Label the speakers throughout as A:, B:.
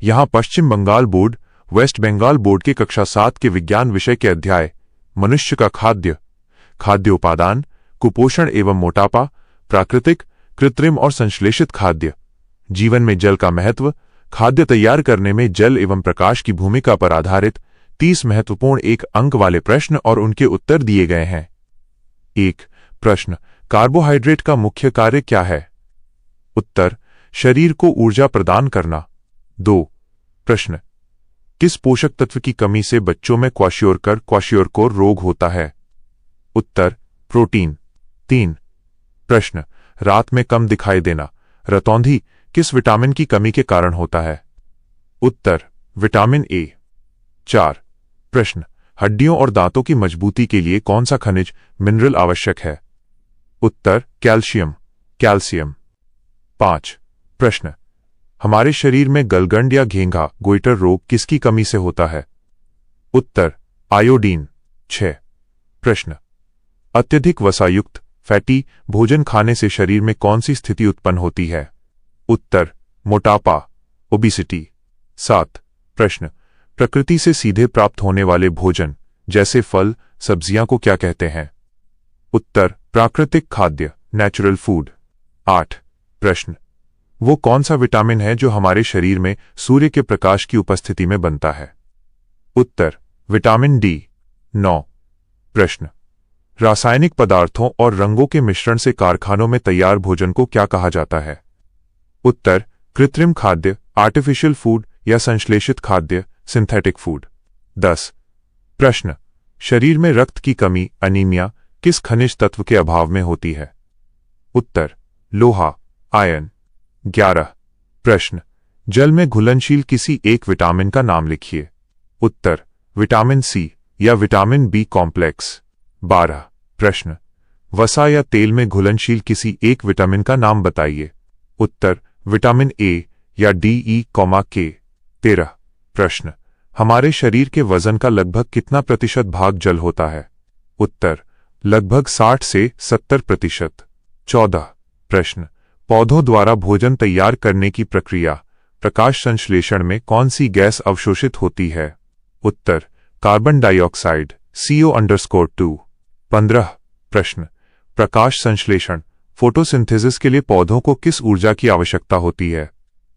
A: यहाँ Paschim Bengal board, West Bengal board के कक्षा 7 के विज्ञान विषय के अध्याय मनुष्य का खाद्य, खाद्य उपादान, कुपोषण एवं मोटापा, प्राकृतिक, कृत्रिम और संश्लेषित खाद्य, जीवन में जल का महत्व, खाद्य तैयार करने में जल एवं प्रकाश की भूमिका पर आधारित 30 महत्वपूर्ण एक अंक वाले प्रश्न और उनके उत्तर दिए गए हैं। 1 प्रश्न, कार्बोहाइड्रेट का मुख्य कार्य क्या है? उत्तर, शरीर को ऊर्जा प्रदान करना। 2 प्रश्न, किस पोषक तत्व की कमी से बच्चों में क्वाशियोरकर रोग होता है? उत्तर, प्रोटीन। 3 प्रश्न, रात में कम दिखाई देना, रतौंधी किस विटामिन की कमी के कारण होता है? उत्तर, विटामिन ए। 4 प्रश्न, हड्डियों और दांतों की मजबूती के लिए कौन सा खनिज मिनरल आवश्यक है? उत्तर, कैल्शियम। 5 प्रश्न, हमारे शरीर में गलगंड या घेंघा गोइटर रोग किसकी कमी से होता है? उत्तर, आयोडीन। 6 प्रश्न, अत्यधिक वसायुक्त फैटी भोजन खाने से शरीर में कौन सी स्थिति उत्पन्न होती है? उत्तर, मोटापा, ओबेसिटी। 7 प्रश्न, प्रकृति से सीधे प्राप्त होने वाले भोजन जैसे फल, सब्जियां को क्या कहते हैं? उत्तर, प्राकृतिक खाद्य, नेचुरल फूड। 8 प्रश्न, वो कौन सा विटामिन है जो हमारे शरीर में सूर्य के प्रकाश की उपस्थिति में बनता है? उत्तर, विटामिन डी। 9 प्रश्न, रासायनिक पदार्थों और रंगों के मिश्रण से कारखानों में तैयार भोजन को क्या कहा जाता है? उत्तर, कृत्रिम खाद्य, आर्टिफिशियल फूड या संश्लेषित खाद्य, सिंथेटिक फूड। 10 प्रश्न, शरीर में रक्त की कमी, अनीमिया किस खनिज तत्व के अभाव में होती है? उत्तर, लोहा, आयरन। 11 प्रश्न, जल में घुलनशील किसी एक विटामिन का नाम लिखिए। उत्तर, विटामिन सी या विटामिन बी कॉम्प्लेक्स। 12 प्रश्न, वसा या तेल में घुलनशील किसी एक विटामिन का नाम बताइए। उत्तर, विटामिन ए या डी, के। 13 प्रश्न, हमारे शरीर के वजन का लगभग कितना प्रतिशत भाग जल होता है? उत्तर, लगभग 60 से 70%। 14 प्रश्न, पौधों द्वारा भोजन तैयार करने की प्रक्रिया प्रकाश संश्लेषण में कौन सी गैस अवशोषित होती है? उत्तर, कार्बन डाइऑक्साइड, CO_2। 15 प्रश्न, प्रकाश संश्लेषण फोटोसिंथेसिस के लिए पौधों को किस ऊर्जा की आवश्यकता होती है?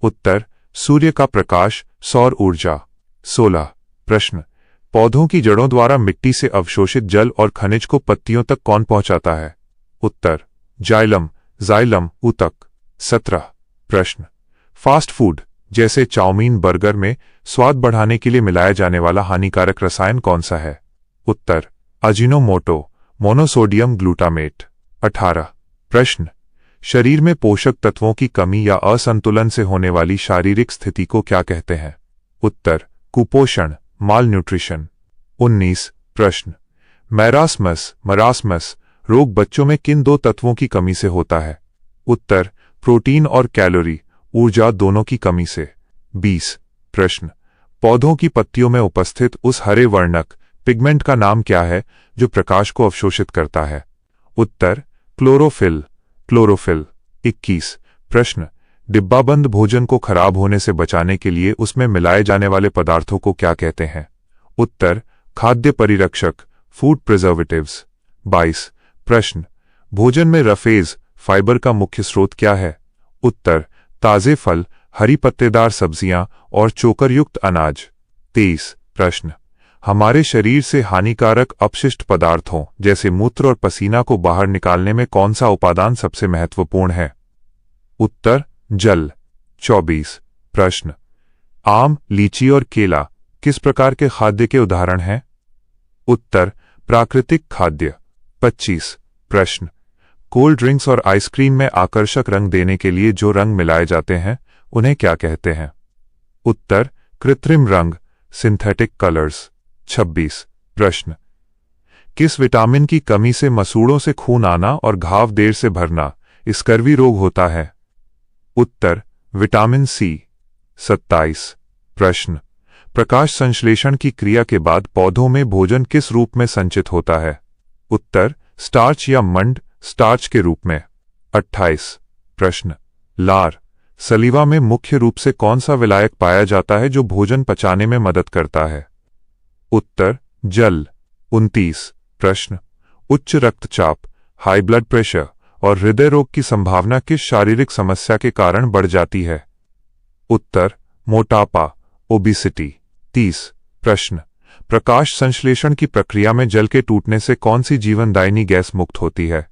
A: उत्तर, सूर्य का प्रकाश, सौर ऊर्जा। 16 प्रश्न, पौधों की जड़ों द्वारा मिट्टी से अवशोषित जल और खनिज को पत्तियों तक कौन पहुंचाता है? उत्तर, जाइलम ऊतक। 17 प्रश्न, फास्ट फूड जैसे चाउमीन, बर्गर में स्वाद बढ़ाने के लिए मिलाया जाने वाला हानिकारक रसायन कौन सा है? उत्तर, अजीनोमोटो, मोनोसोडियम ग्लूटामेट। 18 प्रश्न, शरीर में पोषक तत्वों की कमी या असंतुलन से होने वाली शारीरिक स्थिति को क्या कहते हैं? उत्तर, कुपोषण, मालन्यूट्रिशन। 19 प्रश्न, मरासमस रोग बच्चों में किन 2 तत्वों की कमी से होता है? उत्तर, प्रोटीन और कैलोरी, ऊर्जा दोनों की कमी से। 20 प्रश्न, पौधों की पत्तियों में उपस्थित उस हरे वर्णक पिगमेंट का नाम क्या है जो प्रकाश को अवशोषित करता है? उत्तर, क्लोरोफिल। 21 प्रश्न, डिब्बाबंद भोजन को खराब होने से बचाने के लिए उसमें मिलाए जाने वाले पदार्थों को क्या कहते हैं? उत्तर, खाद्य परिरक्षक, फूड प्रिजर्वेटिव्स। 22 प्रश्न, भोजन में रफेज फाइबर का मुख्य स्रोत क्या है? उत्तर, ताजे फल, हरी पत्तेदार सब्जियां और चोकरयुक्त अनाज। 23 प्रश्न, हमारे शरीर से हानिकारक अपशिष्ट पदार्थों जैसे मूत्र और पसीना को बाहर निकालने में कौन सा उपादान सबसे महत्वपूर्ण है? उत्तर, जल। 24 प्रश्न, आम, लीची और केला किस प्रकार के खाद्य के उदाहरण हैं? उत्तर, प्राकृतिक खाद्य। 25 प्रश्न, कोल्ड ड्रिंक्स और आइसक्रीम में आकर्षक रंग देने के लिए जो रंग मिलाए जाते हैं उन्हें क्या कहते हैं? उत्तर, कृत्रिम रंग, सिंथेटिक कलर्स। 26 प्रश्न, किस विटामिन की कमी से मसूड़ों से खून आना और घाव देर से भरना स्कर्वी रोग होता है? उत्तर, विटामिन सी। 27 प्रश्न, प्रकाश संश्लेषण की क्रिया के बाद पौधों में भोजन किस रूप में संचित होता है? उत्तर, स्टार्च या मंड स्टार्च के रूप में। 28 प्रश्न, लार सलीवा में मुख्य रूप से कौन सा विलायक पाया जाता है जो भोजन पचाने में मदद करता है? उत्तर जल। 29 प्रश्न, उच्च रक्तचाप, हाई ब्लड प्रेशर और हृदय रोग की संभावना किस शारीरिक समस्या के कारण बढ़ जाती है? उत्तर मोटापा, ओबिसिटी। 30 प्रश्न, प्रकाश संश्लेषण की प्रक्रिया में जल के टूटने से कौन सी जीवनदायिनी गैस मुक्त होती है?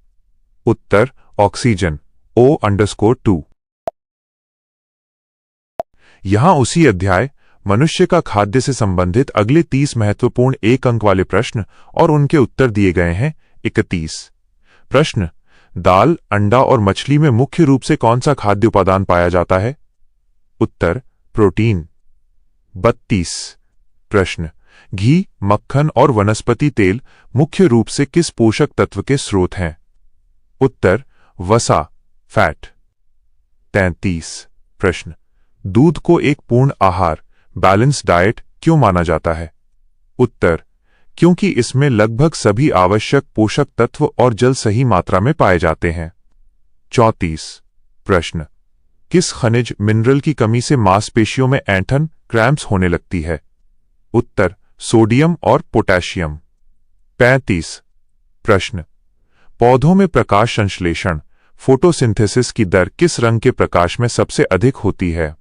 A: उत्तर ऑक्सीजन, O_2। यहां उसी अध्याय मनुष्य का खाद्य से संबंधित अगले 30 महत्वपूर्ण एक अंक वाले प्रश्न और उनके उत्तर दिए गए हैं। 31 प्रश्न, दाल, अंडा और मछली में मुख्य रूप से कौन सा खाद्य उपादान पाया जाता है? उत्तर प्रोटीन। 32 प्रश्न, घी, मक्खन और वनस्पति तेल मुख्य रूप से किस पोषक तत्व के स्रोत हैं? उत्तर वसा, फैट। 33 प्रश्न, दूध को एक पूर्ण आहार, बैलेंस डाइट क्यों माना जाता है? उत्तर क्योंकि इसमें लगभग सभी आवश्यक पोषक तत्व और जल सही मात्रा में पाए जाते हैं। 34 प्रश्न, किस खनिज मिनरल की कमी से मांसपेशियों में ऐंठन, क्रैम्प्स होने लगती है? उत्तर सोडियम और पोटेशियम। 35 प्रश्न, पौधों में प्रकाश संश्लेषण, फोटोसिंथेसिस की दर किस रंग के प्रकाश में सबसे अधिक होती है?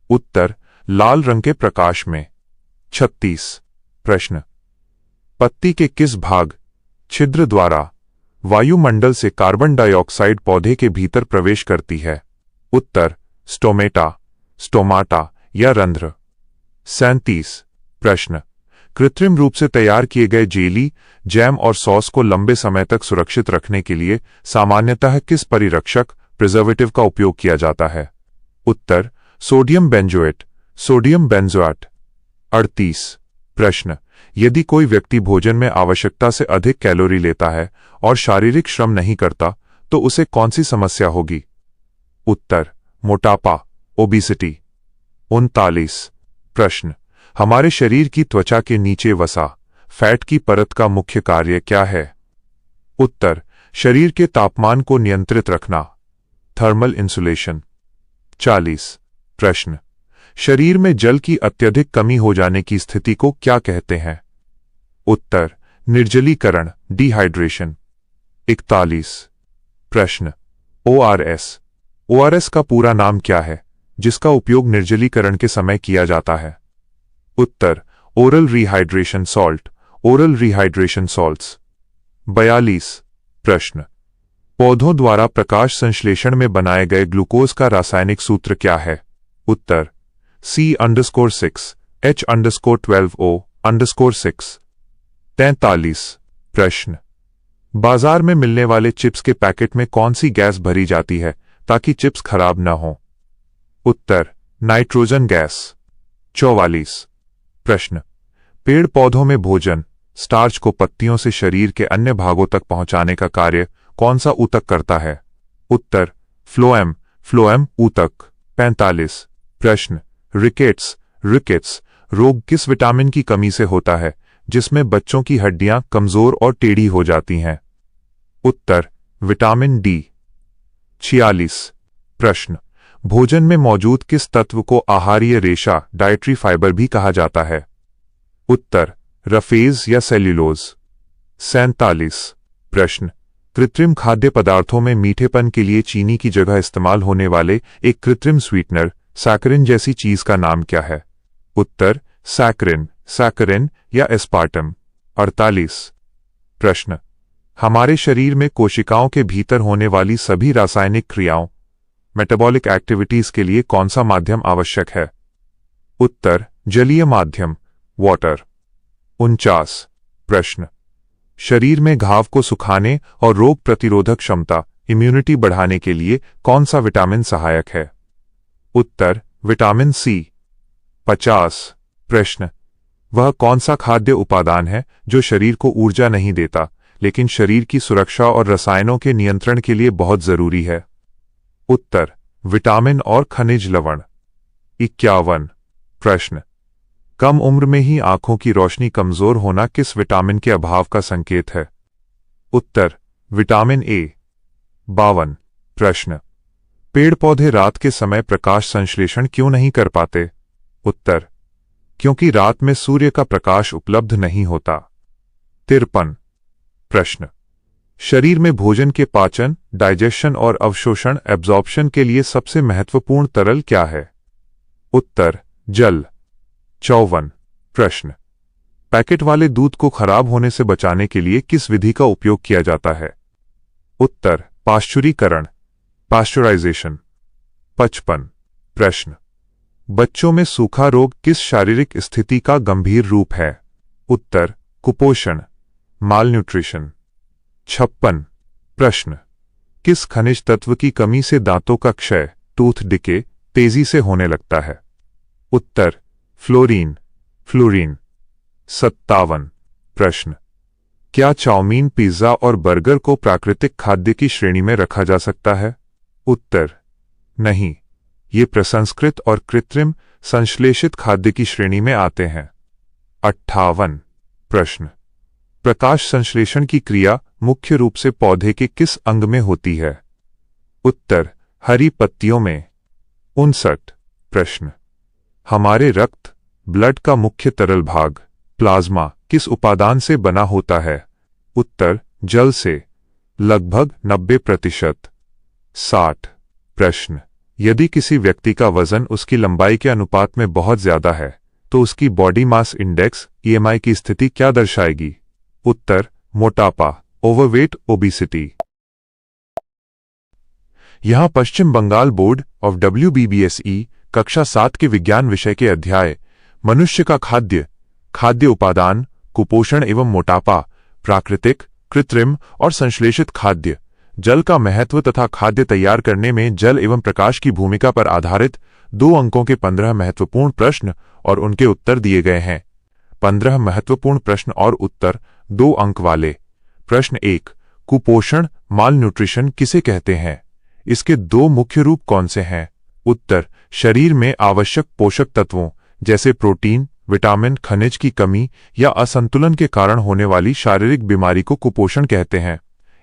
A: उत्तर लाल रंग के प्रकाश में। 36 प्रश्न, पत्ती के किस भाग, छिद्र द्वारा वायुमंडल से कार्बन डाइऑक्साइड पौधे के भीतर प्रवेश करती है? उत्तर स्टोमेटा, स्टोमाटा या रंध्र। 37 प्रश्न, कृत्रिम रूप से तैयार किए गए जेली, जैम और सॉस को लंबे समय तक सुरक्षित रखने के लिए सामान्यतः किस परिरक्षक, प्रिजर्वेटिव का उपयोग किया जाता है? उत्तर सोडियम बेंजोएट, सोडियम बेंजोएट। 38 प्रश्न, यदि कोई व्यक्ति भोजन में आवश्यकता से अधिक कैलोरी लेता है और शारीरिक श्रम नहीं करता तो उसे कौन सी समस्या होगी? उत्तर मोटापा, ओबिसिटी। 39 प्रश्न, हमारे शरीर की त्वचा के नीचे वसा, फैट की परत का मुख्य कार्य क्या है? उत्तर शरीर के तापमान को नियंत्रित रखना, थर्मल इंसुलेशन। 40 प्रश्न, शरीर में जल की अत्यधिक कमी हो जाने की स्थिति को क्या कहते हैं? उत्तर निर्जलीकरण, डिहाइड्रेशन। 41 प्रश्न, ORS, ORS का पूरा नाम क्या है जिसका उपयोग निर्जलीकरण के समय किया जाता है? उत्तर oral rehydration salt, oral rehydration salts. 42 प्रश्न, पौधों द्वारा प्रकाश संश्लेषण में बनाए गए ग्लूकोज का रासायनिक सूत्र क्या है? उत्तर C_6, H_12O_6। 43 प्रश्न, बाजार में मिलने वाले चिप्स के पैकेट में कौन सी गैस भरी जाती है ताकि चिप्स खराब न हो? उत्तर नाइट्रोजन गैस। 44 प्रश्न, पेड़ पौधों में भोजन, स्टार्च को पत्तियों से शरीर के अन्य भागों तक पहुंचाने का कार्य कौन सा ऊतक करता है? उत्तर फ्लोएम, फ्लोएम ऊतक। 45 प्रश्न, रिकेट्स रोग किस विटामिन की कमी से होता है जिसमें बच्चों की हड्डियां कमजोर और टेढ़ी हो जाती हैं? उत्तर विटामिन डी। 46 प्रश्न, भोजन में मौजूद किस तत्व को आहारीय रेशा, डाइटरी फाइबर भी कहा जाता है? उत्तर रफेज या सेल्यूलोज। 47 प्रश्न, कृत्रिम खाद्य पदार्थों में मीठेपन के लिए चीनी की जगह इस्तेमाल होने वाले एक कृत्रिम स्वीटनर, सैकरिन जैसी चीज का नाम क्या है? उत्तर सैकरिन या एस्पार्टम। 48 प्रश्न, हमारे शरीर में कोशिकाओं के भीतर होने वाली सभी रासायनिक क्रियाओं, मेटाबॉलिक एक्टिविटीज के लिए कौन सा माध्यम आवश्यक है? उत्तर जलीय माध्यम, वाटर। 49 प्रश्न, शरीर में घाव को सुखाने और रोग प्रतिरोधक क्षमता, इम्यूनिटी बढ़ाने के लिए कौन सा विटामिन सहायक है? उत्तर विटामिन सी। 50 प्रश्न, वह कौन सा खाद्य उपादान है जो शरीर को ऊर्जा नहीं देता लेकिन शरीर की सुरक्षा और रसायनों के नियंत्रण के लिए बहुत जरूरी है? उत्तर विटामिन और खनिज लवण। 51 प्रश्न, कम उम्र में ही आंखों की रोशनी कमजोर होना किस विटामिन के अभाव का संकेत है? उत्तर विटामिन ए। 52 प्रश्न, पेड़ पौधे रात के समय प्रकाश संश्लेषण क्यों नहीं कर पाते? उत्तर, क्योंकि रात में सूर्य का प्रकाश उपलब्ध नहीं होता। 53 प्रश्न, शरीर में भोजन के पाचन, डाइजेशन और अवशोषण एब्जॉर्प्शन के लिए सबसे महत्वपूर्ण तरल क्या है? उत्तर, जल। 54 प्रश्न, पैकेट वाले दूध को खराब होने से बचाने के लिए किस विधि का उपयोग किया जाता है? उत्तर, पाश्चुरीकरण, पाश्चराइजेशन। 55 प्रश्न, बच्चों में सूखा रोग किस शारीरिक स्थिति का गंभीर रूप है? उत्तर, कुपोषण, मालन्यूट्रिशन। 56 प्रश्न, किस खनिज तत्व की कमी से दांतों का क्षय, टूथ डिके, तेजी से होने लगता है? उत्तर, फ्लोरीन, फ्लोरीन। 57 प्रश्न, क्या चाउमीन, पिज्जा और बर्गर को प्राकृतिक खाद्य की श्रेणी में रखा जा सकता है? उत्तर, नहीं, ये प्रसंस्कृत और कृत्रिम संश्लेषित खाद्य की श्रेणी में आते हैं। 58 प्रश्न, प्रकाश संश्लेषण की क्रिया मुख्य रूप से पौधे के किस अंग में होती है? उत्तर, हरी पत्तियों में। 59 प्रश्न, हमारे रक्त, ब्लड का मुख्य तरल भाग, प्लाज्मा, किस उपादान से बना होता है? उत्तर, जल से, लगभग 90%। 60 प्रश्न, यदि किसी व्यक्ति का वजन उसकी लंबाई के अनुपात में बहुत ज्यादा है तो उसकी बॉडी मास इंडेक्स (BMI) की स्थिति क्या दर्शाएगी? उत्तर, मोटापा, ओवरवेट, ओबेसिटी। यहां पश्चिम बंगाल बोर्ड ऑफ WBBSE कक्षा 7 के विज्ञान विषय के अध्याय मनुष्य का खाद्य, खाद्य उपादान, कुपोषण एवं मोटापा, प्राकृतिक, कृत्रिम और संश्लेषित खाद्य, जल का महत्व तथा खाद्य तैयार करने में जल एवं प्रकाश की भूमिका पर आधारित 2 अंकों के 15 महत्वपूर्ण प्रश्न और उनके उत्तर दिए गए हैं। 15 महत्वपूर्ण प्रश्न और उत्तर 2 अंक वाले। प्रश्न 1, कुपोषण, माल न्यूट्रिशन किसे कहते हैं? इसके 2 मुख्य रूप कौन से हैं? उत्तर, शरीर में आवश्यक पोषक तत्वों जैसे प्रोटीन, विटामिन, खनिज की कमी या असंतुलन के कारण होने वाली शारीरिक बीमारी को कुपोषण कहते हैं।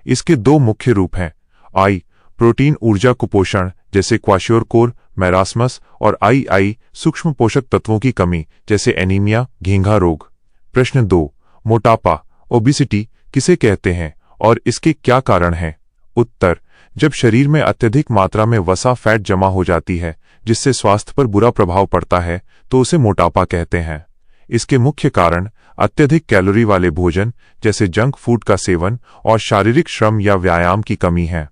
A: इसके 2 मुख्य रूप हैं। आई, प्रोटीन ऊर्जा कुपोषण जैसे क्वाशियोरकोर, मैरास्मस और आई, सूक्ष्म पोषक तत्वों की कमी जैसे एनीमिया, घेंघा रोग। प्रश्न 2, मोटापा, ओबेसिटी किसे कहते हैं और इसके क्या कारण हैं? उत्तर, जब शरीर में अत्यधिक मात्रा में वसा, फैट जमा हो जाती है जिससे स्वास्थ्य पर बुरा प्रभाव पड़ता है तो उसे मोटापा कहते हैं। इसके मुख्य कारण अत्यधिक कैलोरी वाले भोजन जैसे जंक फूड का सेवन और शारीरिक श्रम या व्यायाम की कमी है।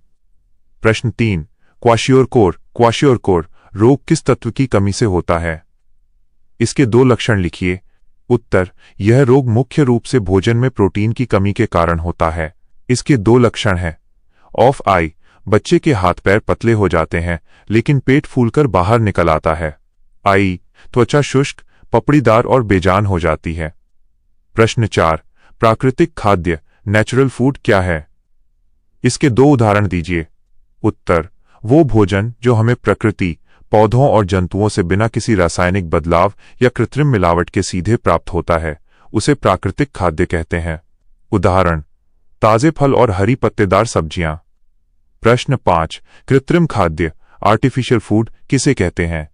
A: प्रश्न 3, क्वाशियोरकोर रोग किस तत्व की कमी से होता है? इसके 2 लक्षण लिखिए। उत्तर, यह रोग मुख्य रूप से भोजन में प्रोटीन की कमी के कारण होता है। इसके 2 लक्षण हैं। ऑफ आई, बच्चे के हाथ पैर पतले हो जाते हैं लेकिन पेट फूलकर बाहर निकल आता है। आई, त्वचा शुष्क, पपड़ीदार और बेजान हो जाती है। प्रश्न 4, प्राकृतिक खाद्य, नेचुरल फूड क्या है? इसके 2 उदाहरण दीजिए। उत्तर, वो भोजन जो हमें प्रकृति, पौधों और जंतुओं से बिना किसी रासायनिक बदलाव या कृत्रिम मिलावट के सीधे प्राप्त होता है, उसे प्राकृतिक खाद्य कहते हैं। उदाहरण, ताजे फल और हरी पत्तेदार सब्जियां। प्रश्न 5, कृत्रिम खाद्य, आर्टिफिशियल फूड किसे कहते हैं?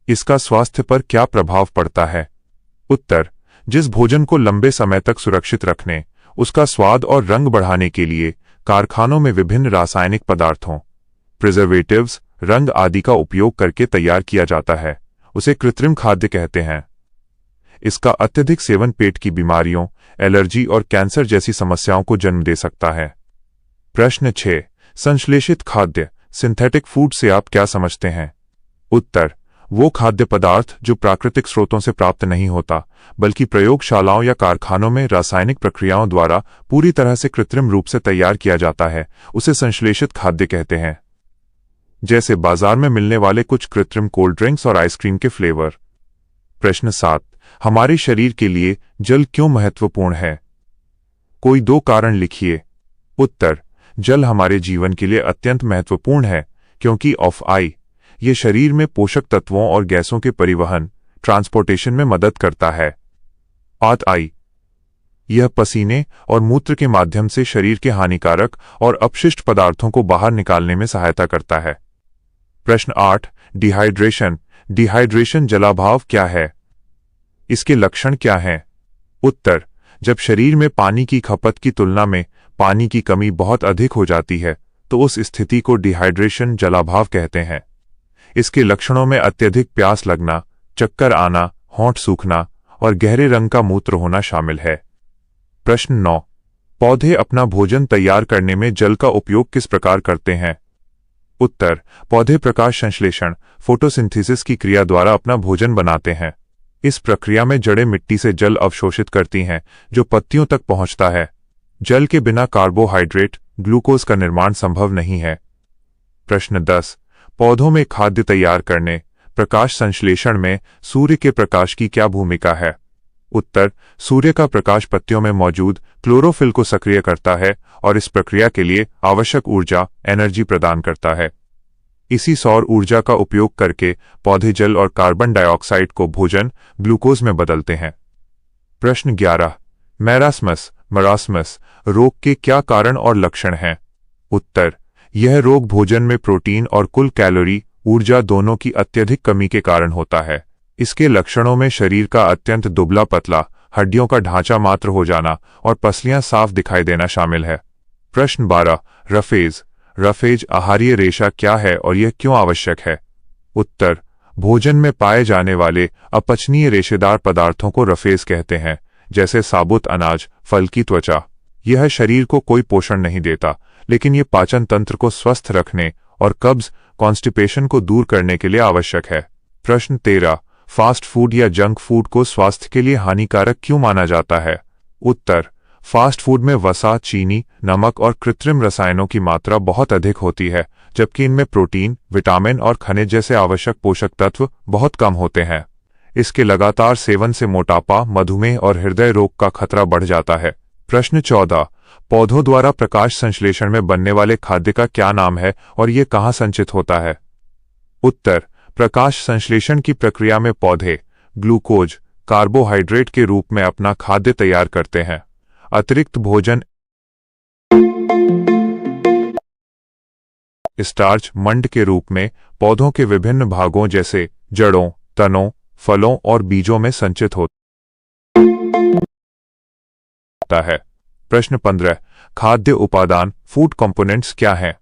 A: इसका स्वास्थ्य पर क्या प्रभाव पड़ता है? उत्तर, जिस भोजन को लंबे समय तक सुरक्षित रखने, उसका स्वाद और रंग बढ़ाने के लिए कारखानों में विभिन्न रासायनिक पदार्थों, प्रिजर्वेटिव्स, रंग आदि का उपयोग करके तैयार किया जाता है, उसे कृत्रिम खाद्य कहते हैं। इसका अत्यधिक सेवन पेट की बीमारियों, एलर्जी और कैंसर जैसी समस्याओं को जन्म दे सकता है। प्रश्न 6, संश्लेषित खाद्य, सिंथेटिक फूड से आप क्या समझते हैं? उत्तर, वो खाद्य पदार्थ जो प्राकृतिक स्रोतों से प्राप्त नहीं होता बल्कि प्रयोगशालाओं या कारखानों में रासायनिक प्रक्रियाओं द्वारा पूरी तरह से कृत्रिम रूप से तैयार किया जाता है, उसे संश्लेषित खाद्य कहते हैं। जैसे बाजार में मिलने वाले कुछ कृत्रिम कोल्ड ड्रिंक्स और आइसक्रीम के फ्लेवर। प्रश्न 7, हमारे शरीर के लिए जल क्यों महत्वपूर्ण है? कोई 2 कारण लिखिए। उत्तर, जल हमारे जीवन के लिए अत्यंत महत्वपूर्ण है क्योंकि ऑफ आई, ये शरीर में पोषक तत्वों और गैसों के परिवहन, ट्रांसपोर्टेशन में मदद करता है। आत आई, यह पसीने और मूत्र के माध्यम से शरीर के हानिकारक और अपशिष्ट पदार्थों को बाहर निकालने में सहायता करता है। प्रश्न 8, डिहाइड्रेशन। डिहाइड्रेशन जलाभाव क्या है? इसके लक्षण क्या हैं? उत्तर, जब शरीर में पानी की खपत की तुलना में पानी की कमी बहुत अधिक हो जाती है तो उस स्थिति को डिहाइड्रेशन जलाभाव कहते हैं। इसके लक्षणों में अत्यधिक प्यास लगना, चक्कर आना, होंठ सूखना और गहरे रंग का मूत्र होना शामिल है। प्रश्न 9, पौधे अपना भोजन तैयार करने में जल का उपयोग किस प्रकार करते हैं? उत्तर, पौधे प्रकाश संश्लेषण फोटोसिंथेसिस की क्रिया द्वारा अपना भोजन बनाते हैं। इस प्रक्रिया में जड़ें मिट्टी से जल अवशोषित करती हैं जो पत्तियों तक पहुंचता है। जल के बिना कार्बोहाइड्रेट, ग्लूकोज का निर्माण संभव नहीं है। प्रश्न 10, पौधों में खाद्य तैयार करने, प्रकाश संश्लेषण में सूर्य के प्रकाश की क्या भूमिका है? उत्तर, सूर्य का प्रकाश पत्तियों में मौजूद क्लोरोफिल को सक्रिय करता है और इस प्रक्रिया के लिए आवश्यक ऊर्जा एनर्जी प्रदान करता है। इसी सौर ऊर्जा का उपयोग करके पौधे जल और कार्बन डाइऑक्साइड को भोजन ग्लूकोज में बदलते हैं। प्रश्न 11, मरासमस रोग के क्या कारण और लक्षण हैं? उत्तर, यह रोग भोजन में प्रोटीन और कुल कैलोरी, ऊर्जा दोनों की अत्यधिक कमी के कारण होता है। इसके लक्षणों में शरीर का अत्यंत दुबला पतला, हड्डियों का ढांचा मात्र हो जाना और पसलियां साफ दिखाई देना शामिल है। प्रश्न 12, रफेज आहारीय रेशा क्या है और यह क्यों आवश्यक है? उत्तर, भोजन में पाए जाने वाले अपचनीय रेशेदार पदार्थों को रफेज कहते हैं, जैसे साबुत अनाज, फल की त्वचा। यह शरीर को कोई पोषण नहीं देता, लेकिन ये पाचन तंत्र को स्वस्थ रखने और कब्ज, कॉन्स्टिपेशन को दूर करने के लिए आवश्यक है। प्रश्न 13, फास्ट फूड या जंक फूड को स्वास्थ्य के लिए हानिकारक क्यों माना जाता है? उत्तर, फास्ट फूड में वसा, चीनी, नमक और कृत्रिम रसायनों की मात्रा बहुत अधिक होती है, जबकि इनमें प्रोटीन, विटामिन और खनिज जैसे आवश्यक पोषक तत्व बहुत कम होते हैं। इसके लगातार सेवन से मोटापा, मधुमेह और हृदय रोग का खतरा बढ़ जाता है। प्रश्न 14, पौधों द्वारा प्रकाश संश्लेषण में बनने वाले खाद्य का क्या नाम है और ये कहाँ संचित होता है? उत्तर, प्रकाश संश्लेषण की प्रक्रिया में पौधे ग्लूकोज, कार्बोहाइड्रेट के रूप में अपना खाद्य तैयार करते हैं। अतिरिक्त भोजन स्टार्च, मंड के रूप में पौधों के विभिन्न भागों जैसे जड़ों, तनों, फलों और बीजों में संचित होता है। प्रश्न 15, खाद्य उपादान फूड कंपोनेंट्स क्या हैं?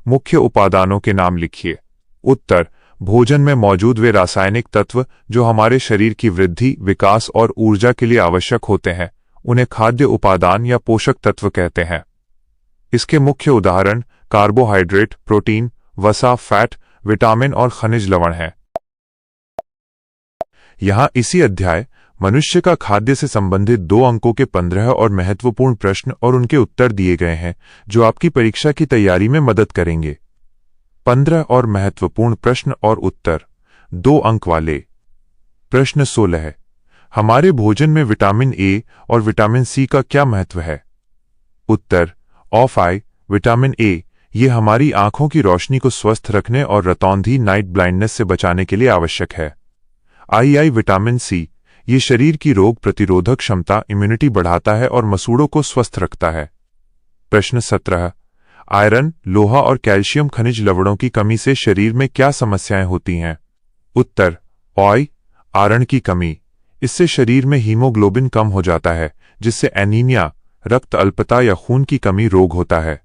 A: मुख्य उपादानों के नाम लिखिए। उत्तर, भोजन में मौजूद वे रासायनिक तत्व जो हमारे शरीर की वृद्धि, विकास और ऊर्जा के लिए आवश्यक होते हैं उन्हें खाद्य उपादान या पोषक तत्व कहते हैं। इसके मुख्य उदाहरण कार्बोहाइड्रेट, प्रोटीन, वसा, फैट, विटामिन और खनिज लवण हैं। यहाँ इसी अध्याय मनुष्य का खाद्य से संबंधित 2 अंकों के 15 और महत्वपूर्ण प्रश्न और उनके उत्तर दिए गए हैं जो आपकी परीक्षा की तैयारी में मदद करेंगे। 15 और महत्वपूर्ण प्रश्न और उत्तर 2 अंक वाले। प्रश्न 16, हमारे भोजन में विटामिन ए और विटामिन सी का क्या महत्व है? उत्तर, ऑफ आई विटामिन ए ये हमारी आंखों की रोशनी को स्वस्थ रखने और रतौंधी नाइट ब्लाइंडनेस से बचाने के लिए आवश्यक है। आई विटामिन सी ये शरीर की रोग प्रतिरोधक क्षमता, इम्यूनिटी बढ़ाता है और मसूड़ों को स्वस्थ रखता है। प्रश्न 17, आयरन, लोहा और कैल्शियम खनिज लवणों की कमी से शरीर में क्या समस्याएं होती हैं? उत्तर, आयरन की कमी, इससे शरीर में हीमोग्लोबिन कम हो जाता है जिससे एनीमिया, रक्त अल्पता या खून की कमी रोग होता है।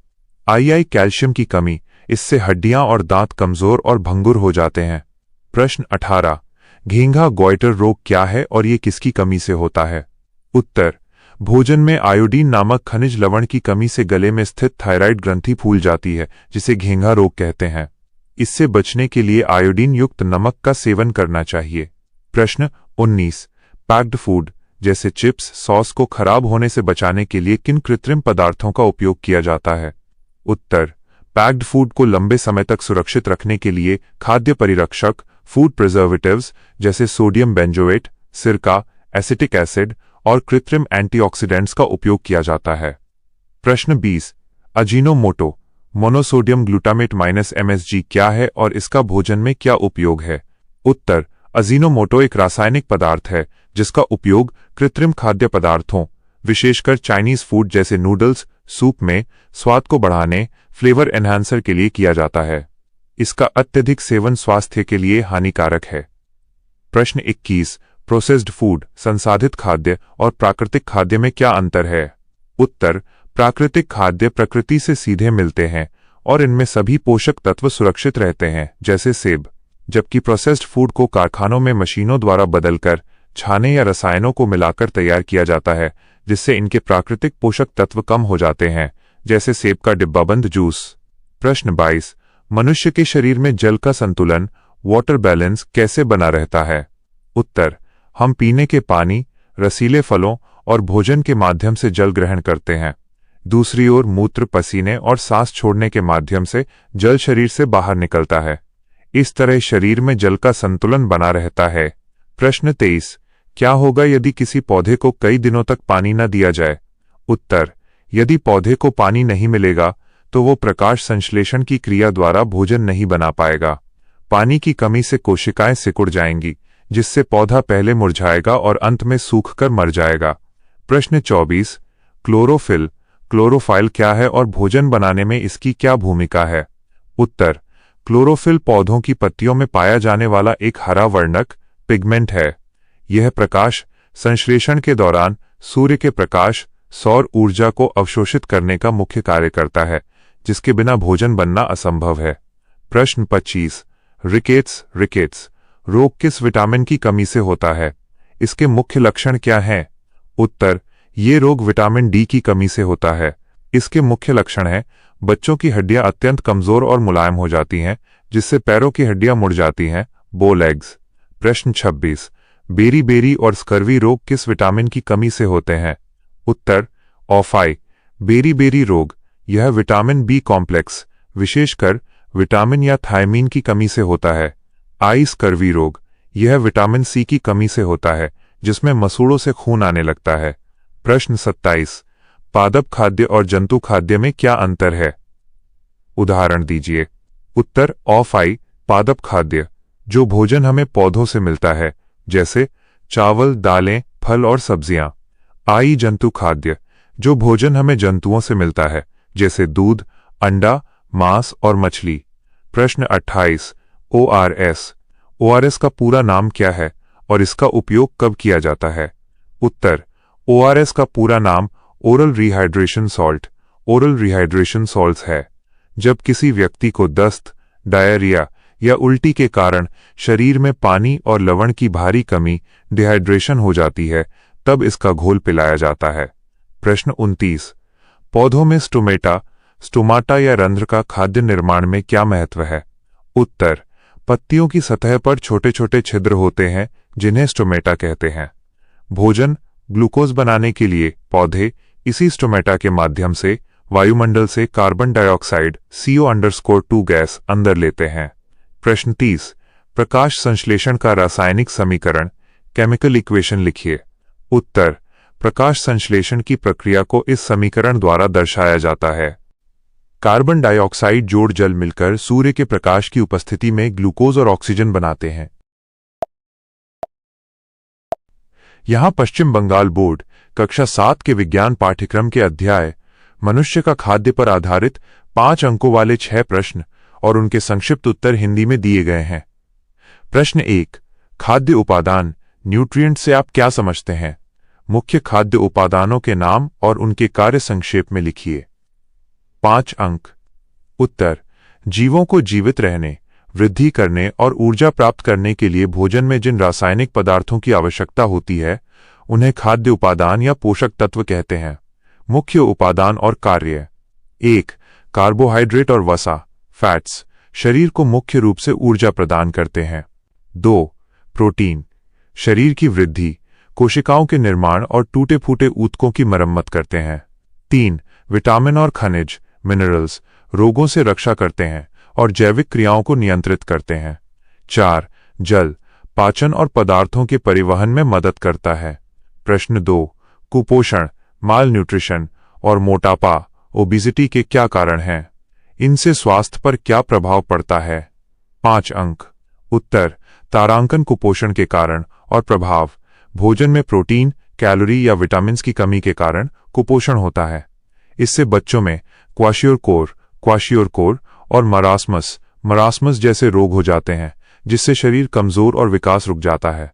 A: कैल्शियम की कमी, इससे हड्डियां और दांत कमजोर और भंगुर हो जाते हैं। प्रश्न 18, घेंघा गॉइटर रोग क्या है और ये किसकी कमी से होता है? उत्तर, भोजन में आयोडीन नामक खनिज लवण की कमी से गले में स्थित थायराइड ग्रंथि फूल जाती है जिसे घेंघा रोग कहते हैं। इससे बचने के लिए आयोडीन युक्त नमक का सेवन करना चाहिए। प्रश्न 19, पैक्ड फूड जैसे चिप्स, सॉस को खराब होने से बचाने के लिए किन कृत्रिम पदार्थों का उपयोग किया जाता है? उत्तर, पैक्ड फूड को लंबे समय तक सुरक्षित रखने के लिए खाद्य परिरक्षक, फूड प्रिजर्वेटिव्स जैसे सोडियम बेंजोएट, सिरका, एसिटिक एसिड और कृत्रिम एंटीऑक्सीडेंट्स का उपयोग किया जाता है। प्रश्न 20, अजीनोमोटो मोनोसोडियम ग्लूटामेट -MSG क्या है और इसका भोजन में क्या उपयोग है? उत्तर, अजीनोमोटो एक रासायनिक पदार्थ है जिसका उपयोग कृत्रिम खाद्य पदार्थों, विशेषकर चाइनीज फूड जैसे नूडल्स, सूप में स्वाद को बढ़ाने, फ्लेवर एनहांसर के लिए किया जाता है। इसका अत्यधिक सेवन स्वास्थ्य के लिए हानिकारक है। प्रश्न 21। प्रोसेस्ड फूड, संसाधित खाद्य और प्राकृतिक खाद्य में क्या अंतर है? उत्तर। प्राकृतिक खाद्य प्रकृति से सीधे मिलते हैं और इनमें सभी पोषक तत्व सुरक्षित रहते हैं, जैसे सेब, जबकि प्रोसेस्ड फूड को कारखानों में मशीनों द्वारा बदलकर छाने या रसायनों को मिलाकर तैयार किया जाता है, जिससे इनके प्राकृतिक पोषक तत्व कम हो जाते हैं, जैसे सेब का डिब्बाबंद जूस। प्रश्न 22। मनुष्य के शरीर में जल का संतुलन, वाटर बैलेंस, कैसे बना रहता है? उत्तर। हम पीने के पानी, रसीले फलों और भोजन के माध्यम से जल ग्रहण करते हैं। दूसरी ओर मूत्र, पसीने और सांस छोड़ने के माध्यम से जल शरीर से बाहर निकलता है। इस तरह शरीर में जल का संतुलन बना रहता है। प्रश्न 23। क्या होगा यदि किसी पौधे को कई दिनों तक पानी न दिया जाए? उत्तर। यदि पौधे को पानी नहीं मिलेगा तो वो प्रकाश संश्लेषण की क्रिया द्वारा भोजन नहीं बना पाएगा। पानी की कमी से कोशिकाएं सिकुड़ जाएंगी, जिससे पौधा पहले मुरझाएगा और अंत में सूखकर मर जाएगा। प्रश्न 24। क्लोरोफिल, क्लोरोफाइल क्या है और भोजन बनाने में इसकी क्या भूमिका है? उत्तर। क्लोरोफिल पौधों की पत्तियों में पाया जाने वाला एक हरा वर्णक पिगमेंट है। यह प्रकाश संश्लेषण के दौरान सूर्य के प्रकाश, सौर ऊर्जा को अवशोषित करने का मुख्य कार्य करता है, जिसके बिना भोजन बनना असंभव है। प्रश्न 25। रिकेट्स रोग किस विटामिन की कमी से होता है? इसके मुख्य लक्षण क्या हैं? उत्तर। ये रोग विटामिन डी की कमी से होता है। इसके मुख्य लक्षण हैं: बच्चों की हड्डियां अत्यंत कमजोर और मुलायम हो जाती हैं, जिससे पैरों की हड्डियां मुड़ जाती हैं, बो लेग्स। प्रश्न 26। बेरी और स्कर्वी रोग किस विटामिन की कमी से होते हैं? उत्तर। ऑफाई। बेरी रोग यह विटामिन बी कॉम्प्लेक्स, विशेषकर विटामिन या थायमीन की कमी से होता है। आई स्कर्वी रोग यह विटामिन सी की कमी से होता है, जिसमें मसूड़ों से खून आने लगता है। प्रश्न 27। पादप खाद्य और जंतु खाद्य में क्या अंतर है? उदाहरण दीजिए। उत्तर। ऑफाई पादप खाद्य, जो भोजन हमें पौधों से मिलता है, जैसे चावल, दालें, फल और सब्जियां। आई जंतु खाद्य, जो भोजन हमें जंतुओं से मिलता है, जैसे दूध, अंडा, मांस और मछली। प्रश्न 28। ओआरएस का पूरा नाम क्या है और इसका उपयोग कब किया जाता है? उत्तर। ओआरएस का पूरा नाम ओरल रिहाइड्रेशन सॉल्ट्स है। जब किसी व्यक्ति को दस्त, डायरिया या उल्टी के कारण शरीर में पानी और लवण की भारी कमी, डिहाइड्रेशन हो जाती है, तब इसका घोल पिलाया जाता है। प्रश्न 29। पौधों में स्टोमाटा या रंध्र का खाद्य निर्माण में क्या महत्व है? उत्तर। पत्तियों की सतह पर छोटे छोटे छिद्र होते हैं, जिन्हें स्टोमेटा कहते हैं। भोजन, ग्लूकोज बनाने के लिए पौधे इसी स्टोमेटा के माध्यम से वायुमंडल से कार्बन डाइऑक्साइड CO_2 गैस अंदर लेते हैं। प्रश्न 30। प्रकाश संश्लेषण का रासायनिक समीकरण, केमिकल इक्वेशन लिखिए। उत्तर। प्रकाश संश्लेषण की प्रक्रिया को इस समीकरण द्वारा दर्शाया जाता है। कार्बन डाइऑक्साइड जोड़ जल मिलकर सूर्य के प्रकाश की उपस्थिति में ग्लूकोज और ऑक्सीजन बनाते हैं। यहां पश्चिम बंगाल बोर्ड कक्षा 7 के विज्ञान पाठ्यक्रम के अध्याय मनुष्य का खाद्य पर आधारित 5 अंकों वाले 6 प्रश्न और उनके संक्षिप्त उत्तर हिंदी में दिए गए हैं। प्रश्न 1। खाद्य उपादान, न्यूट्रिएंट से आप क्या समझते हैं? मुख्य खाद्य उपादानों के नाम और उनके कार्य संक्षेप में लिखिए। 5 अंक। उत्तर। जीवों को जीवित रहने, वृद्धि करने और ऊर्जा प्राप्त करने के लिए भोजन में जिन रासायनिक पदार्थों की आवश्यकता होती है, उन्हें खाद्य उपादान या पोषक तत्व कहते हैं। मुख्य उपादान और कार्य। 1। कार्बोहाइड्रेट और वसा, फैट्स, शरीर को मुख्य रूप से ऊर्जा प्रदान करते हैं। 2। प्रोटीन, शरीर की वृद्धि, कोशिकाओं के निर्माण और टूटे फूटे ऊतकों की मरम्मत करते हैं। 3। विटामिन और खनिज, मिनरल्स, रोगों से रक्षा करते हैं और जैविक क्रियाओं को नियंत्रित करते हैं। 4। जल, पाचन और पदार्थों के परिवहन में मदद करता है। प्रश्न 2। कुपोषण, माल न्यूट्रिशन और मोटापा, ओबेसिटी के क्या कारण हैं? इनसे स्वास्थ्य पर क्या प्रभाव पड़ता है? 5 अंक। उत्तर। तारांकन कुपोषण के कारण और प्रभाव। भोजन में प्रोटीन, कैलोरी या विटामिन की कमी के कारण कुपोषण होता है। इससे बच्चों में क्वाशियोरकोर और मरासमस, मरासमस जैसे रोग हो जाते हैं, जिससे शरीर कमजोर और विकास रुक जाता है।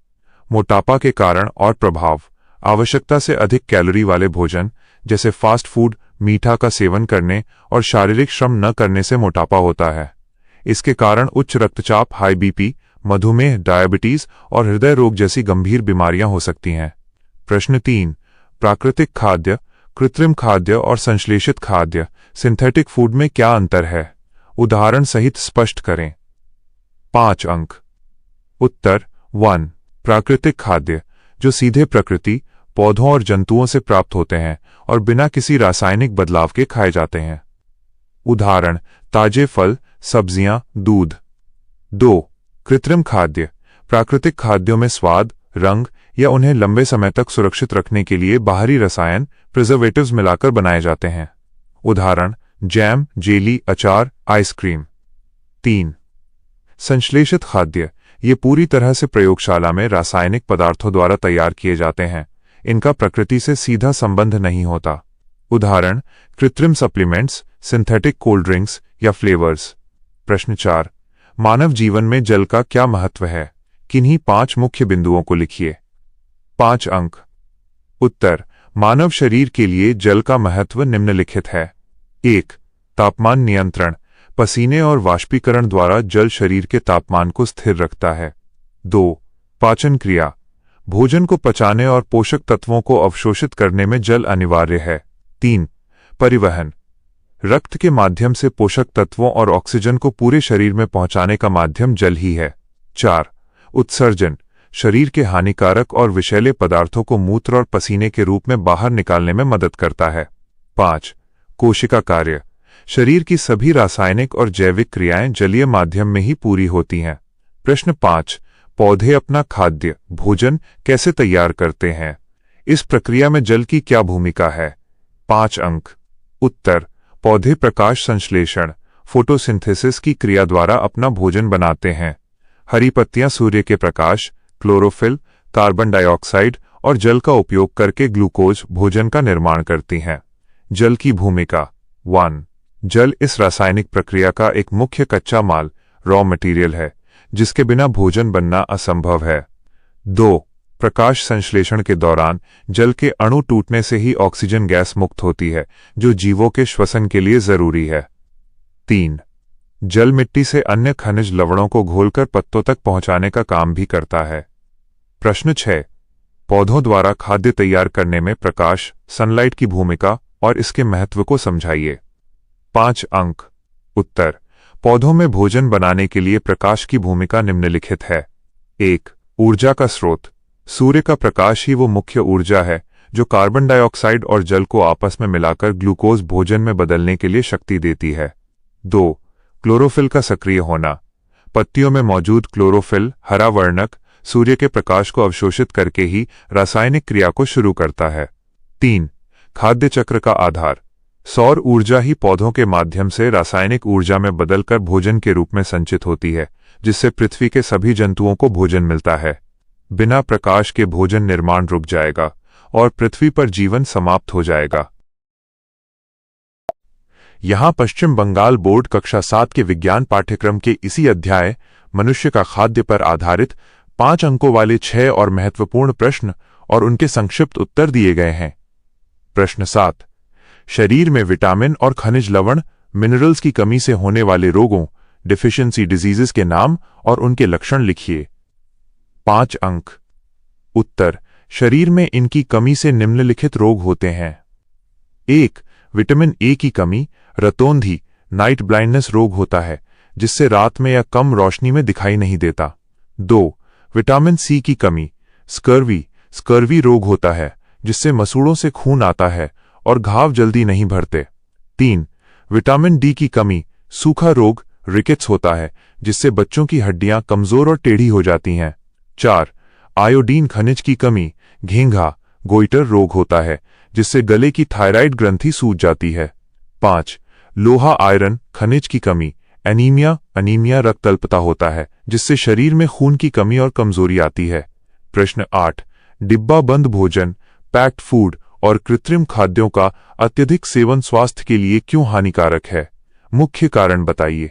A: मोटापा के कारण और प्रभाव: आवश्यकता से अधिक कैलोरी वाले भोजन जैसे फास्ट फूड, मीठा का सेवन करने और शारीरिक श्रम न करने से मोटापा होता है। इसके कारण उच्च रक्तचाप, हाई बीपी, मधुमेह, डायबिटीज और हृदय रोग जैसी गंभीर बीमारियां हो सकती हैं। प्रश्न 3, प्राकृतिक खाद्य, कृत्रिम खाद्य और संश्लेषित खाद्य सिंथेटिक फूड में क्या अंतर है? उदाहरण सहित स्पष्ट करें। 5 अंक। उत्तर 1, प्राकृतिक खाद्य, जो सीधे प्रकृति, पौधों और जंतुओं से प्राप्त होते हैं और बिना किसी रासायनिक बदलाव के खाए जाते हैं। उदाहरण: ताजे फल, सब्जियां, दूध। 2, कृत्रिम खाद्य, प्राकृतिक खाद्यों में स्वाद, रंग या उन्हें लंबे समय तक सुरक्षित रखने के लिए बाहरी रसायन, प्रिजर्वेटिव्स मिलाकर बनाए जाते हैं। उदाहरण: जैम, जेली, अचार, आइसक्रीम। 3, संश्लेषित खाद्य, ये पूरी तरह से प्रयोगशाला में रासायनिक पदार्थों द्वारा तैयार किए जाते हैं। इनका प्रकृति से सीधा संबंध नहीं होता। उदाहरण: कृत्रिम सप्लीमेंट्स, सिंथेटिक कोल्ड ड्रिंक्स या फ्लेवर्स। प्रश्न 4, मानव जीवन में जल का क्या महत्व है? किन्हीं 5 मुख्य बिंदुओं को लिखिए। 5 अंक। उत्तर: मानव शरीर के लिए जल का महत्व निम्नलिखित है। 1, तापमान नियंत्रण, पसीने और वाष्पीकरण द्वारा जल शरीर के तापमान को स्थिर रखता है। 2, पाचन क्रिया, भोजन को पचाने और पोषक तत्वों को अवशोषित करने में जल अनिवार्य है। 3, परिवहन, रक्त के माध्यम से पोषक तत्वों और ऑक्सीजन को पूरे शरीर में पहुंचाने का माध्यम जल ही है। 4, उत्सर्जन, शरीर के हानिकारक और विषैले पदार्थों को मूत्र और पसीने के रूप में बाहर निकालने में मदद करता है। 5, कोशिका कार्य, शरीर की सभी रासायनिक और जैविक क्रियाएं जलीय माध्यम में ही पूरी होती हैं। प्रश्न 5, पौधे अपना खाद्य, भोजन कैसे तैयार करते हैं? इस प्रक्रिया में जल की क्या भूमिका है? 5 अंक। उत्तर: पौधे प्रकाश संश्लेषण, फोटोसिंथेसिस की क्रिया द्वारा अपना भोजन बनाते हैं। हरी पत्तियां सूर्य के प्रकाश, क्लोरोफिल, कार्बन डाइऑक्साइड और जल का उपयोग करके ग्लूकोज, भोजन का निर्माण करती हैं। जल की भूमिका: 1, जल इस रासायनिक प्रक्रिया का एक मुख्य कच्चा माल, रॉ मटेरियल है, जिसके बिना भोजन बनना असंभव है। 2, प्रकाश संश्लेषण के दौरान जल के अणु टूटने से ही ऑक्सीजन गैस मुक्त होती है, जो जीवों के श्वसन के लिए जरूरी है। 3, जल मिट्टी से अन्य खनिज लवणों को घोलकर पत्तों तक पहुंचाने का काम भी करता है। प्रश्न 6, पौधों द्वारा खाद्य तैयार करने में प्रकाश, सनलाइट की भूमिका और इसके महत्व को समझाइए। 5 अंक। उत्तर: पौधों में भोजन बनाने के लिए प्रकाश की भूमिका निम्नलिखित है। 1, ऊर्जा का स्रोत, सूर्य का प्रकाश ही वो मुख्य ऊर्जा है जो कार्बन डाइऑक्साइड और जल को आपस में मिलाकर ग्लूकोज भोजन में बदलने के लिए शक्ति देती है। 2, क्लोरोफिल का सक्रिय होना, पत्तियों में मौजूद क्लोरोफिल, हरा वर्णक, सूर्य के प्रकाश को अवशोषित करके ही रासायनिक क्रिया को शुरू करता है। 3, खाद्य चक्र का आधार, सौर ऊर्जा ही पौधों के माध्यम से रासायनिक ऊर्जा में बदलकर भोजन के रूप में संचित होती है, जिससे पृथ्वी के सभी जंतुओं को भोजन मिलता है। बिना प्रकाश के भोजन निर्माण रुक जाएगा और पृथ्वी पर जीवन समाप्त हो जाएगा। यहाँ पश्चिम बंगाल बोर्ड कक्षा 7 के विज्ञान पाठ्यक्रम के इसी अध्याय मनुष्य का खाद्य पर आधारित 5 अंकों वाले 6 और महत्वपूर्ण प्रश्न और उनके संक्षिप्त उत्तर दिए गए हैं। प्रश्न 7, शरीर में विटामिन और खनिज लवण, मिनरल्स की कमी से होने वाले रोगों, डिफिशियंसी डिजीजेस के नाम और उनके लक्षण लिखिए। 5 अंक। उत्तर: शरीर में इनकी कमी से निम्नलिखित रोग होते हैं। 1, विटामिन ए की कमी, रतौंधी, नाइट ब्लाइंडनेस रोग होता है, जिससे रात में या कम रोशनी में दिखाई नहीं देता। 2, विटामिन सी की कमी, स्कर्वी रोग होता है, जिससे मसूड़ों से खून आता है और घाव जल्दी नहीं भरते। 3, विटामिन डी की कमी, सूखा रोग, रिकेट्स होता है, जिससे बच्चों की हड्डियां कमजोर और टेढ़ी हो जाती हैं। 4, आयोडीन खनिज की कमी, घेंघा, गोइटर रोग होता है, जिससे गले की थायराइड ग्रंथि सूज जाती है। 5, लोहा आयरन खनिज की कमी, अनीमिया रक्त अल्पता होता है, जिससे शरीर में खून की कमी और कमजोरी आती है। प्रश्न 8, डिब्बा बंद भोजन, पैक्ड फूड और कृत्रिम खाद्यों का अत्यधिक सेवन स्वास्थ्य के लिए क्यों हानिकारक है? मुख्य कारण बताइए।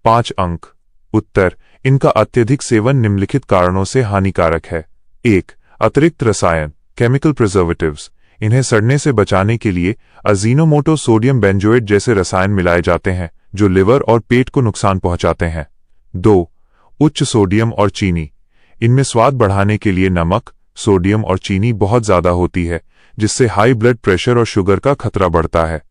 A: 5 अंक। उत्तर, इनका अत्यधिक सेवन निम्नलिखित कारणों से हानिकारक है। 1. अतिरिक्त रसायन, केमिकल प्रिजर्वेटिव्स। इन्हें सड़ने से बचाने के लिए अजीनोमोटो, सोडियम बेंजोएट जैसे रसायन मिलाए जाते हैं जो लिवर और पेट को नुकसान पहुंचाते हैं। 2. उच्च सोडियम और चीनी। इनमें स्वाद बढ़ाने के लिए नमक, सोडियम और चीनी बहुत ज्यादा होती है, जिससे हाई ब्लड प्रेशर और शुगर का खतरा बढ़ता है।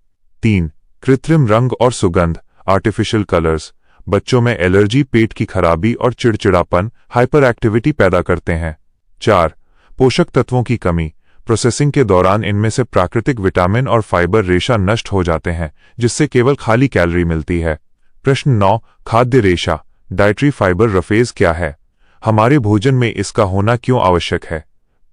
A: 3. कृत्रिम रंग और सुगंध, आर्टिफिशियल कलर्स। बच्चों में एलर्जी, पेट की खराबी और चिड़चिड़ापन, हाइपर एक्टिविटी पैदा करते हैं। 4. पोषक तत्वों की कमी। प्रोसेसिंग के दौरान इनमें से प्राकृतिक विटामिन और फाइबर रेशा नष्ट हो जाते हैं, जिससे केवल खाली कैलोरी मिलती है। प्रश्न 9. खाद्य रेशा, डाइटरी फाइबर रफेज क्या है? हमारे भोजन में इसका होना क्यों आवश्यक है?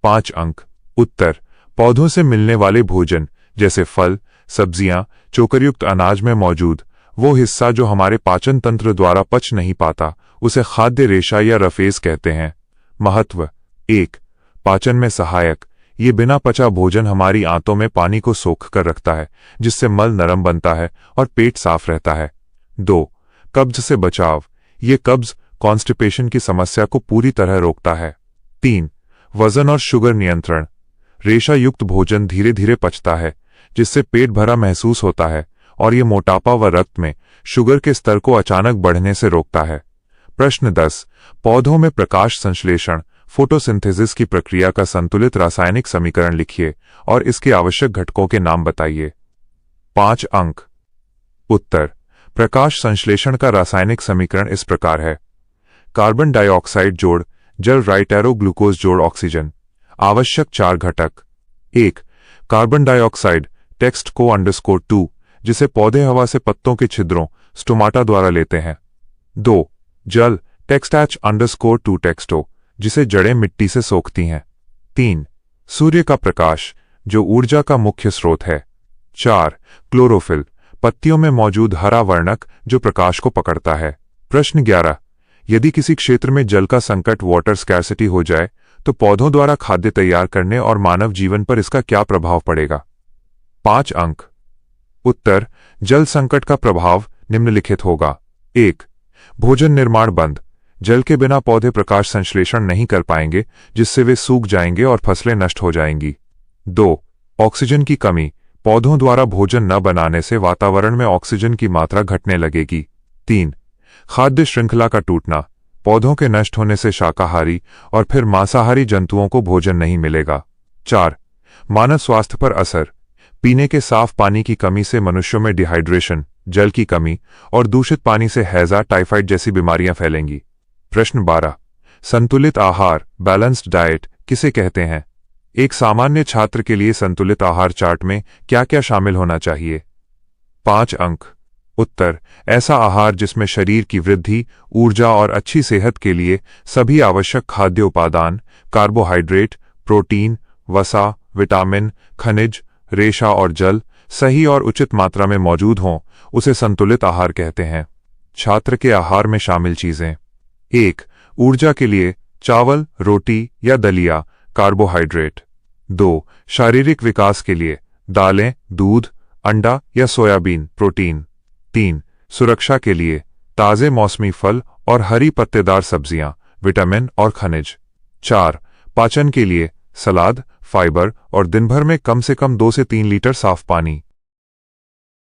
A: 5 अंक। उत्तर, पौधों से मिलने वाले भोजन जैसे फल, सब्जियां, चोकरयुक्त अनाज में मौजूद वो हिस्सा जो हमारे पाचन तंत्र द्वारा पच नहीं पाता, उसे खाद्य रेशा या रफेज कहते हैं। महत्व। 1. पाचन में सहायक। ये बिना पचा भोजन हमारी आंतों में पानी को सोख कर रखता है, जिससे मल नरम बनता है और पेट साफ रहता है। 2. कब्ज से बचाव। ये कब्ज, कॉन्स्टिपेशन की समस्या को पूरी तरह रोकता है। 3. वजन और शुगर नियंत्रण। रेशा युक्त भोजन धीरे धीरे पचता है, जिससे पेट भरा महसूस होता है और ये मोटापा व रक्त में शुगर के स्तर को अचानक बढ़ने से रोकता है। प्रश्न 10. पौधों में प्रकाश संश्लेषण, फोटोसिंथेसिस की प्रक्रिया का संतुलित रासायनिक समीकरण लिखिए और इसके आवश्यक घटकों के नाम बताइए। 5 अंक। उत्तर, प्रकाश संश्लेषण का रासायनिक समीकरण इस प्रकार है। कार्बन डाइऑक्साइड जोड़ जल, राइट एरो, ग्लूकोज जोड़ ऑक्सीजन। आवश्यक 4 घटक। 1. कार्बन डाइऑक्साइड, टेक्स्ट को _2, जिसे पौधे हवा से पत्तों के छिद्रों, स्टोमाटा द्वारा लेते हैं। 2. जल, टेक्स्ट _2 टेक्स्टो, जिसे जड़ें मिट्टी से सोखती हैं। 3. सूर्य का प्रकाश, जो ऊर्जा का मुख्य स्रोत है। 4. क्लोरोफिल, पत्तियों में मौजूद हरा वर्णक जो प्रकाश को पकड़ता है। प्रश्न 11. यदि किसी क्षेत्र में जल का संकट, वाटर स्कैर्सिटी हो जाए, तो पौधों द्वारा खाद्य तैयार करने और मानव जीवन पर इसका क्या प्रभाव पड़ेगा? 5 अंक। उत्तर, जल संकट का प्रभाव निम्नलिखित होगा। 1. भोजन निर्माण बंद। जल के बिना पौधे प्रकाश संश्लेषण नहीं कर पाएंगे, जिससे वे सूख जाएंगे और फसलें नष्ट हो जाएंगी। 2. ऑक्सीजन की कमी। पौधों द्वारा भोजन न बनाने से वातावरण में ऑक्सीजन की मात्रा घटने लगेगी। 3. खाद्य श्रृंखला का टूटना। पौधों के नष्ट होने से शाकाहारी और फिर मांसाहारी जंतुओं को भोजन नहीं मिलेगा। 4. मानव स्वास्थ्य पर असर। पीने के साफ पानी की कमी से मनुष्यों में डिहाइड्रेशन, जल की कमी और दूषित पानी से हैजा, टाइफाइड जैसी बीमारियां फैलेंगी। प्रश्न 12. संतुलित आहार, बैलेंस्ड डाइट किसे कहते हैं? एक सामान्य छात्र के लिए संतुलित आहार चार्ट में क्या क्या शामिल होना चाहिए? 5 अंक। उत्तर, ऐसा आहार जिसमें शरीर की वृद्धि, ऊर्जा और अच्छी सेहत के लिए सभी आवश्यक खाद्य उपादान, कार्बोहाइड्रेट, प्रोटीन, वसा, विटामिन, खनिज, रेशा और जल सही और उचित मात्रा में मौजूद हों, उसे संतुलित आहार कहते हैं। छात्र के आहार में शामिल चीजें। 1. ऊर्जा के लिए चावल, रोटी या दलिया, कार्बोहाइड्रेट। 2. शारीरिक विकास के लिए दालें, दूध, अंडा या सोयाबीन, प्रोटीन। 3. सुरक्षा के लिए ताजे मौसमी फल और हरी पत्तेदार सब्जियां, विटामिन और खनिज। 4. पाचन के लिए सलाद, फाइबर और दिन भर में कम से कम 2 से 3 लीटर साफ पानी।